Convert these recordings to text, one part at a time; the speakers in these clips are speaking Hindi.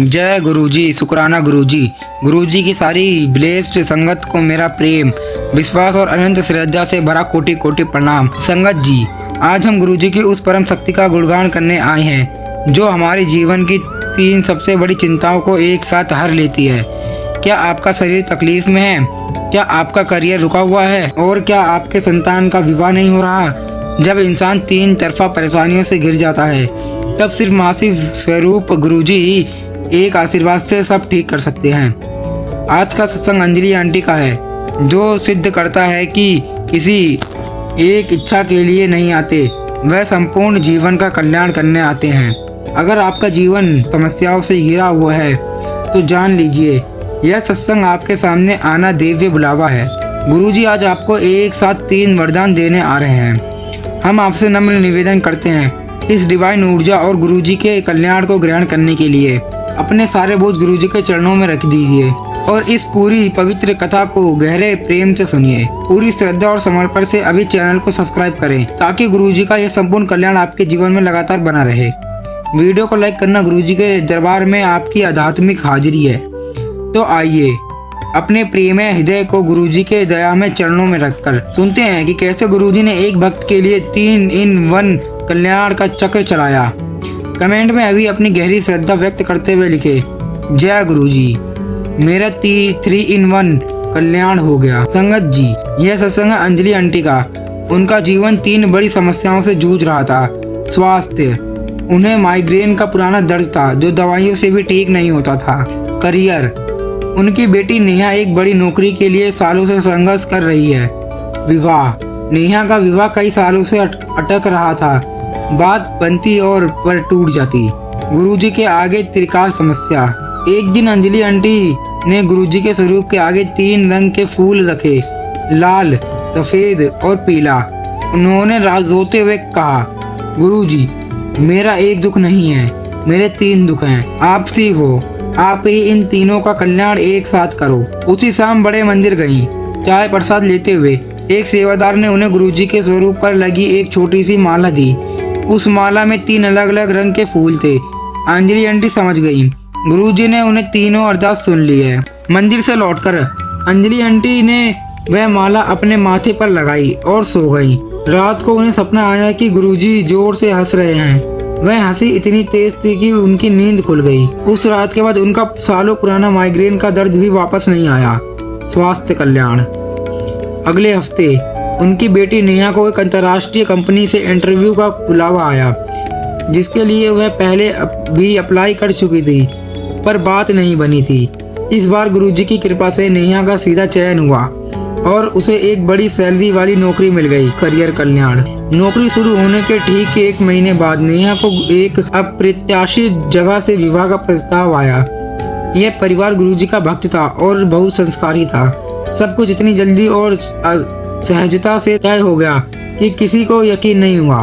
जय गुरुजी, शुक्राना गुरुजी। गुरुजी की सारी ब्लेस्ड संगत को मेरा प्रेम, विश्वास और अनंत श्रद्धा से भरा कोटि कोटि प्रणाम। संगत जी, आज हम गुरुजी की उस परम शक्ति का गुणगान करने आए हैं जो हमारे जीवन की 3 सबसे बड़ी चिंताओं को एक साथ हर लेती है। क्या आपका शरीर तकलीफ में है? क्या आपका करियर रुका हुआ है? और क्या आपके संतान का विवाह नहीं हो रहा? जब इंसान 3 तरफा परेशानियों से घिर जाता है तब सिर्फ महाशिव स्वरूप गुरुजी ही एक आशीर्वाद से सब ठीक कर सकते हैं। आज का सत्संग अंजलि आंटी का है जो सिद्ध करता है कि किसी एक इच्छा के लिए नहीं आते, वह संपूर्ण जीवन का कल्याण करने आते हैं। अगर आपका जीवन समस्याओं से घिरा हुआ है तो जान लीजिए यह सत्संग आपके सामने आना दिव्य बुलावा है। गुरुजी आज आपको एक साथ 3 वरदान देने आ रहे हैं। हम आपसे नम्र निवेदन करते हैं इस डिवाइन ऊर्जा और गुरुजी के कल्याण को ग्रहण करने के लिए अपने सारे बोझ गुरुजी के चरणों में रख दीजिए और इस पूरी पवित्र कथा को गहरे प्रेम से सुनिए। पूरी श्रद्धा और समर्पण से अभी चैनल को सब्सक्राइब करें ताकि गुरुजी का यह संपूर्ण कल्याण आपके जीवन में लगातार बना रहे। वीडियो को लाइक करना गुरुजी के दरबार में आपकी आध्यात्मिक हाजिरी है। तो आइए अपने प्रेमय हृदय को गुरुजी के दया में चरणों में रखकर सुनते हैं कि कैसे गुरुजी ने एक भक्त के लिए 3 in 1 कल्याण का चक्र चलाया। कमेंट में अभी अपनी गहरी श्रद्धा व्यक्त करते हुए लिखे, जय गुरुजी, मेरा 3 in 1 कल्याण हो गया। संगत जी, यह सत्संग अंजलि आंटी का। उनका जीवन 3 बड़ी समस्याओं से जूझ रहा था। स्वास्थ्य, उन्हें माइग्रेन का पुराना दर्द था जो दवाइयों से भी ठीक नहीं होता था। करियर, उनकी बेटी नेहा एक बड़ी नौकरी के लिए सालों से संघर्ष कर रही है। विवाह, नेहा का विवाह कई सालों से अटक रहा था, बात बनती और पर टूट जाती। गुरुजी के आगे त्रिकाल समस्या। एक दिन अंजलि आंटी ने गुरुजी के स्वरूप के आगे 3 रंग के फूल रखे, लाल, सफेद और पीला। उन्होंने रोते हुए कहा, गुरुजी, मेरा एक दुख नहीं है, मेरे 3 दुख हैं। आप ठीक हो, आप ही इन तीनों का कल्याण एक साथ करो। उसी शाम बड़े मंदिर गईं। चाय प्रसाद लेते हुए एक सेवादार ने उन्हें गुरुजी के स्वरूप पर लगी एक छोटी सी माला दी। उस माला में 3 अलग अलग रंग के फूल थे। अंजलि आंटी समझ गई गुरुजी ने उन्हें तीनों अरदास सुन ली है। मंदिर से लौटकर अंजलि आंटी ने वह माला अपने माथे पर लगाई और सो गई। रात को उन्हें सपना आया कि गुरुजी जोर से हंस रहे हैं। वह हंसी इतनी तेज थी कि उनकी नींद खुल गई। उस रात के बाद उनका सालों पुराना माइग्रेन का दर्द भी वापस नहीं आया। स्वास्थ्य कल्याण। अगले हफ्ते उनकी बेटी नेहा को एक अंतर्राष्ट्रीय कंपनी से इंटरव्यू का बुलावा आया जिसके लिए वह पहले भी अप्लाई कर चुकी थी पर बात नहीं बनी थी। इस बार गुरुजी की कृपा से नेहा का सीधा चयन हुआ और उसे एक बड़ी सैलरी वाली नौकरी मिल गई। करियर कल्याण। नौकरी शुरू होने के ठीक 1 महीने बाद नेहा को एक अप्रत्याशित जगह से विवाह का प्रस्ताव आया। यह परिवार गुरुजी का भक्त था और बहुत संस्कारी था। सब कुछ इतनी जल्दी और सहजता से तय हो गया कि किसी को यकीन नहीं हुआ।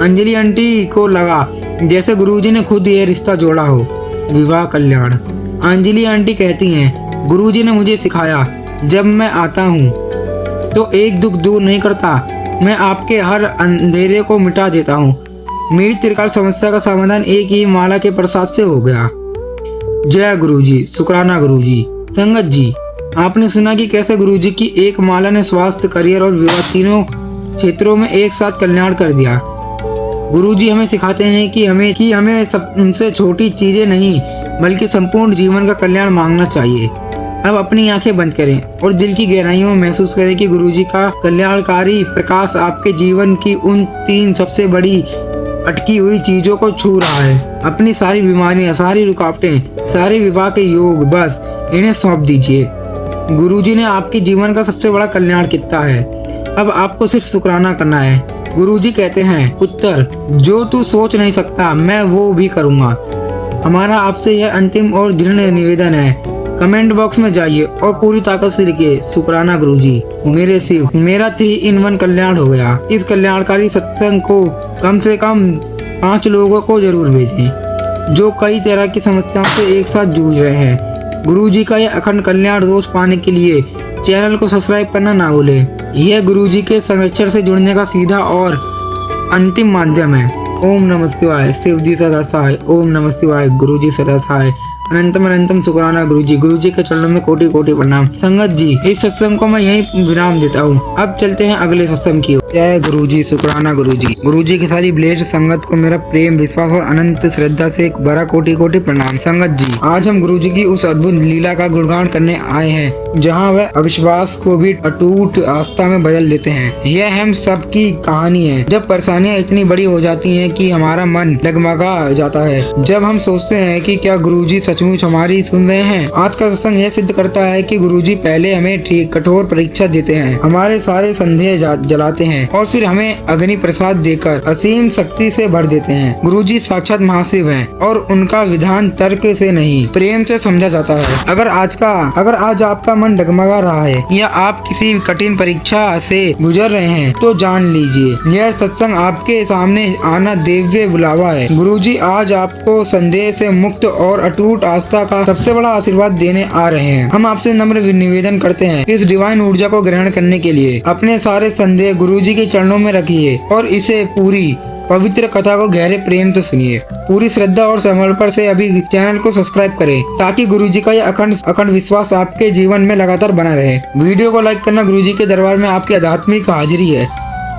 अंजलि आंटी को लगा जैसे गुरुजी ने खुद यह रिश्ता जोड़ा हो। विवाह कल्याण। अंजलि आंटी कहती हैं, गुरुजी ने मुझे सिखाया जब मैं आता हूँ तो एक दुख दूर नहीं करता, मैं आपके हर अंधेरे को मिटा देता हूँ। मेरी त्रिकाल समस्या का समाधान एक ही माला के प्रसाद से हो गया। जय गुरुजी, शुक्राना गुरुजी। संगत जी, आपने सुना कि कैसे गुरुजी की एक माला ने स्वास्थ्य, करियर और विवाह तीनों क्षेत्रों में एक साथ कल्याण कर दिया। गुरुजी हमें सिखाते हैं कि हमें सब उनसे छोटी चीजें नहीं बल्कि संपूर्ण जीवन का कल्याण मांगना चाहिए। अब अपनी आंखें बंद करें और दिल की गहराइयों में महसूस करें कि गुरुजी का कल्याणकारी प्रकाश आपके जीवन की उन 3 सबसे बड़ी अटकी हुई चीजों को छू रहा है। अपनी सारी बीमारियां, सारी रुकावटें, सारे विवाह के योग, बस इन्हें सौंप दीजिए। गुरुजी ने आपके जीवन का सबसे बड़ा कल्याण किया है। अब आपको सिर्फ शुक्राना करना है। गुरुजी कहते हैं, पुत्र, जो तू सोच नहीं सकता मैं वो भी करूँगा। हमारा आपसे यह अंतिम और दृढ़ निवेदन है। कमेंट बॉक्स में जाइए और पूरी ताकत से लिखिए, शुक्राना गुरुजी, मेरे शिव, मेरा 3 in 1 कल्याण हो गया। इस कल्याणकारी सत्संग को कम से कम 5 लोगों को जरूर भेजें जो कई तरह की समस्याओं से एक साथ जूझ रहे हैं। गुरुजी का यह अखंड कल्याण रोज पाने के लिए चैनल को सब्सक्राइब करना ना भूलें। यह गुरुजी के संरक्षण से जुड़ने का सीधा और अंतिम माध्यम है। ओम नमः शिवाय। शिव जी सदा सहाय। ओम नमः शिवाय। गुरु जी सदा सहाय। अनंतम अनंतम शुक्राना गुरुजी। गुरुजी के चरणों में कोटि कोटि प्रणाम। संगत जी, इस सत्संग को मैं यहीं विराम देता हूँ। अब चलते हैं अगले सत्संग की ओर। जय गुरुजी, शुक्राना गुरुजी। गुरुजी की सारी ब्लेस्ड संगत को मेरा प्रेम, विश्वास और अनंत श्रद्धा से एक बड़ा कोटि कोटि प्रणाम। संगत जी, आज हम गुरुजी की उस अद्भुत लीला का गुणगान करने आए हैं जहाँ वह अविश्वास को भी अटूट आस्था में बदल देते हैं। यह हम सबकी कहानी है, जब परेशानियाँ इतनी बड़ी हो जाती हैं कि हमारा मन डगमगा जाता है। जब हम सोचते हैं कि क्या गुरुजी सचमुच हमारी सुन रहे हैं। आज का सत्संग यह सिद्ध करता है कि गुरुजी पहले हमें ठीक कठोर परीक्षा देते हैं, हमारे सारे संदेह जलाते हैं और फिर हमें अग्नि प्रसाद देकर असीम शक्ति से भर देते हैं। गुरुजी साक्षात महाशिव हैं और उनका विधान तर्क से नहीं, प्रेम से समझा जाता है। अगर आज आपका मन डगमगा रहा है या आप किसी कठिन परीक्षा से गुजर रहे हैं तो जान लीजिए यह सत्संग आपके सामने आना दिव्य बुलावा है। गुरुजी आज आपको संदेह से मुक्त और अटूट आस्था का सबसे बड़ा आशीर्वाद देने आ रहे हैं। हम आपसे नम्र निवेदन करते हैं इस डिवाइन ऊर्जा को ग्रहण करने के लिए अपने सारे संदेह गुरुजी के चरणों में रखिए और इसे पूरी पवित्र कथा को गहरे प्रेम से सुनिए। पूरी श्रद्धा और समर्पण से अभी चैनल को सब्सक्राइब करें ताकि गुरुजी का यह अखंड विश्वास आपके जीवन में लगातार बना रहे। वीडियो को लाइक करना गुरुजी के दरबार में आपकी आध्यात्मिक हाजिरी है।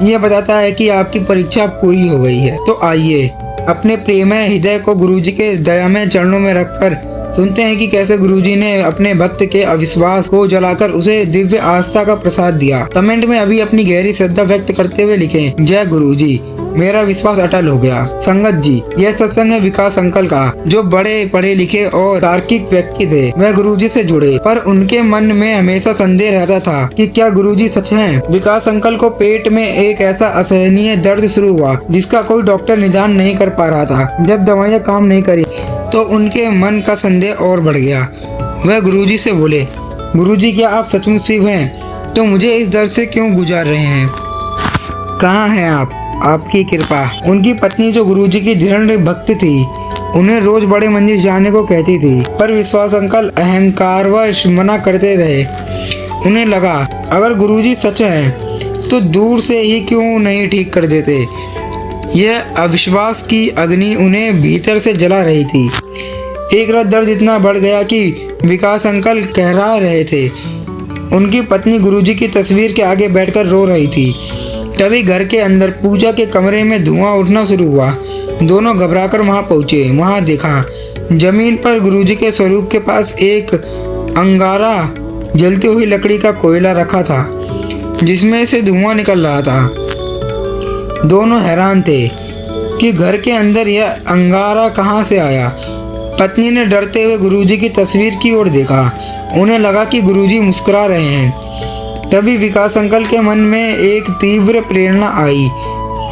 यह बताता है कि आपकी परीक्षा पूरी हो गई है। तो आइए अपने प्रेममय हृदय को गुरुजी के दयामय चरणों में रखकर सुनते हैं कि कैसे गुरुजी ने अपने भक्त के अविश्वास को जलाकर उसे दिव्य आस्था का प्रसाद दिया। कमेंट में अभी अपनी गहरी श्रद्धा व्यक्त करते हुए लिखें, जय गुरुजी, मेरा विश्वास अटल हो गया। संगत जी, यह सत्संग है विकास अंकल का, जो बड़े पढ़े लिखे और तार्किक व्यक्ति थे। वह गुरुजी से जुड़े पर उनके मन में हमेशा संदेह रहता था कि क्या गुरुजी सच हैं। विकास अंकल को पेट में एक ऐसा असहनीय दर्द शुरू हुआ जिसका कोई डॉक्टर निदान नहीं कर पा रहा था। जब दवाइयाँ काम नहीं करी तो उनके मन का संदेह और बढ़ गया। वह गुरुजी से बोले, गुरुजी, क्या आप सचमुच शिव हैं? तो मुझे इस दर्द से क्यों गुजार रहे हैं? कहाँ हैं आप? आपकी कृपा। उनकी पत्नी जो गुरुजी की दृढ़ भक्त थी उन्हें रोज बड़े मंदिर जाने को कहती थी, पर विश्वास अंकल अहंकारवश मना करते रहे। उन्हें लगा अगर गुरुजी सच है तो दूर से ही क्यों नहीं ठीक कर देते। यह अविश्वास की अग्नि उन्हें भीतर से जला रही थी। एक रात दर्द इतना बढ़ गया कि विकास अंकल कहरा रहे थे। उनकी पत्नी गुरुजी की तस्वीर के आगे बैठकर रो रही थी। तभी घर के अंदर पूजा के कमरे में धुआं उठना शुरू हुआ। दोनों घबराकर वहां पहुंचे। वहां देखा जमीन पर गुरुजी के स्वरूप के पास एक अंगारा जलती हुई लकड़ी का कोयला रखा था जिसमें से धुआं निकल रहा था। दोनों हैरान थे कि घर के अंदर यह अंगारा कहां से आया। पत्नी ने डरते हुए गुरुजी की तस्वीर की ओर देखा। उन्हें लगा कि गुरुजी मुस्कुरा रहे हैं। तभी विकास अंकल के मन में एक तीव्र प्रेरणा आई।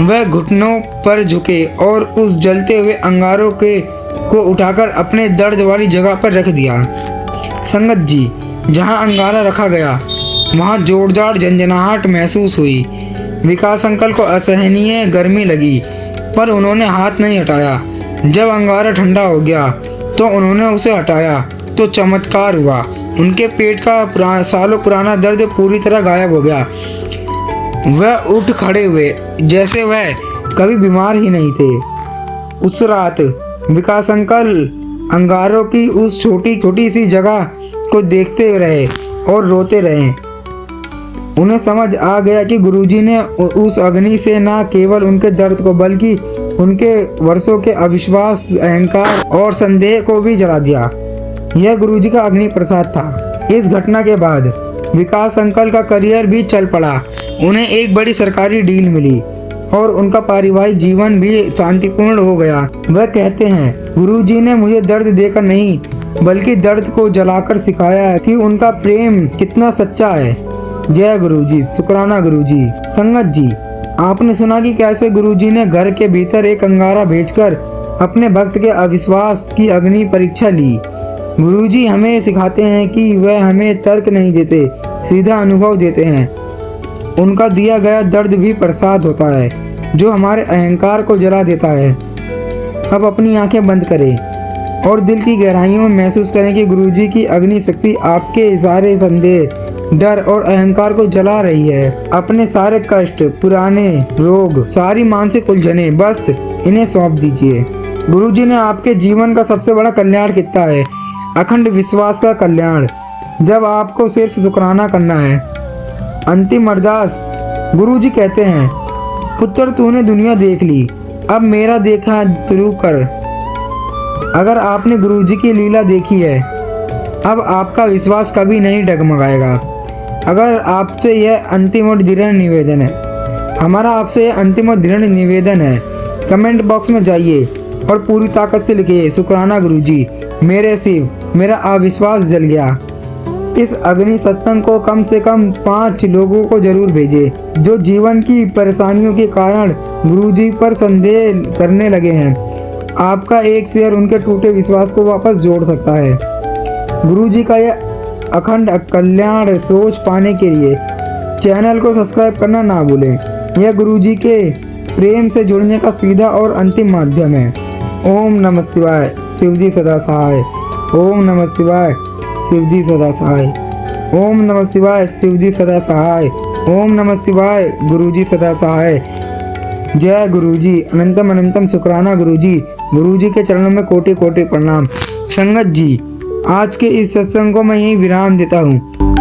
वह घुटनों पर झुके और उस जलते हुए अंगारों को उठाकर अपने दर्द वाली जगह पर रख दिया। संगत जी, जहां अंगारा रखा गया वहां जोरदार झंझनाहट महसूस हुई। विकास अंकल को असहनीय गर्मी लगी पर उन्होंने हाथ नहीं हटाया। जब अंगारा ठंडा हो गया तो उन्होंने उसे हटाया तो चमत्कार हुआ। उनके पेट का सालों पुराना दर्द पूरी तरह गायब हो गया। वह उठ खड़े हुए जैसे वह कभी बीमार ही नहीं थे। उस रात विकास अंकल अंगारों की उस छोटी छोटी सी जगह को देखते रहे और रोते रहे। उन्हें समझ आ गया कि गुरुजी ने उस अग्नि से न केवल उनके दर्द को बल्कि उनके वर्षों के अविश्वास, अहंकार और संदेह को भी जला दिया। यह गुरुजी का अग्नि प्रसाद था। इस घटना के बाद विकास अंकल का करियर भी चल पड़ा। उन्हें एक बड़ी सरकारी डील मिली और उनका पारिवारिक जीवन भी शांतिपूर्ण हो गया। वह कहते हैं, गुरुजी ने मुझे दर्द देकर नहीं बल्कि दर्द को जलाकर सिखाया है कि उनका प्रेम कितना सच्चा है। जय गुरुजी, शुक्राना गुरुजी। संगत जी, आपने सुना कि कैसे गुरुजी ने घर के भीतर एक अंगारा भेजकर अपने भक्त के अविश्वास की अग्नि परीक्षा ली। गुरुजी हमें सिखाते हैं कि वह हमें तर्क नहीं देते, सीधा अनुभव देते हैं। उनका दिया गया दर्द भी प्रसाद होता है जो हमारे अहंकार को जला देता है। अब अपनी आंखें बंद करें और दिल की गहराइयों में महसूस करें कि गुरुजी की अग्नि शक्ति आपके सारे संदेह, डर और अहंकार को जला रही है। अपने सारे कष्ट, पुराने रोग, सारी मानसिक उलझने बस इन्हें सौंप दीजिए। गुरुजी ने आपके जीवन का सबसे बड़ा कल्याण किया है। अखंड विश्वास का कल्याण। जब आपको सिर्फ शुक्राना करना है। अंतिम अरदास। गुरुजी कहते हैं, पुत्र तूने दुनिया देख ली, अब मेरा देखा शुरू कर। अगर आपने गुरुजी की लीला देखी है, अब आपका विश्वास कभी नहीं डगमगाएगा। अगर आपसे यह अंतिम और दृढ़ निवेदन है, हमारा आपसे यह अंतिम और दृढ़ निवेदन है, कमेंट बॉक्स में जाइए और पूरी ताकत से लिखिए, शुक्राना गुरुजी, मेरे शिव, मेरा अविश्वास जल गया। इस अग्नि सत्संग को कम से कम 5 लोगों को जरूर भेजें जो जीवन की परेशानियों के कारण गुरुजी पर संदेह करने लगे हैं। आपका एक शेयर उनके टूटे विश्वास को वापस जोड़ सकता है। गुरुजी का यह अखंड कल्याण सोच पाने के लिए चैनल को सब्सक्राइब करना ना भूलें। यह गुरुजी के प्रेम से जुड़ने का सीधा और अंतिम माध्यम है। ओम नमः शिवाय, शिवजी सदा सहाय। ओम नमः शिवाय, शिवजी सदा सहाय। ओम नमः शिवाय, शिवजी सदा सहाय। ओम नमः शिवाय, गुरुजी सदा सहाय। जय गुरुजी, अनंतम अनंतम शुक्राना गुरुजी। गुरुजी के चरणों में कोटि कोटि प्रणाम। संगत जी, आज के इस सत्संग को मैं यही विराम देता हूँ।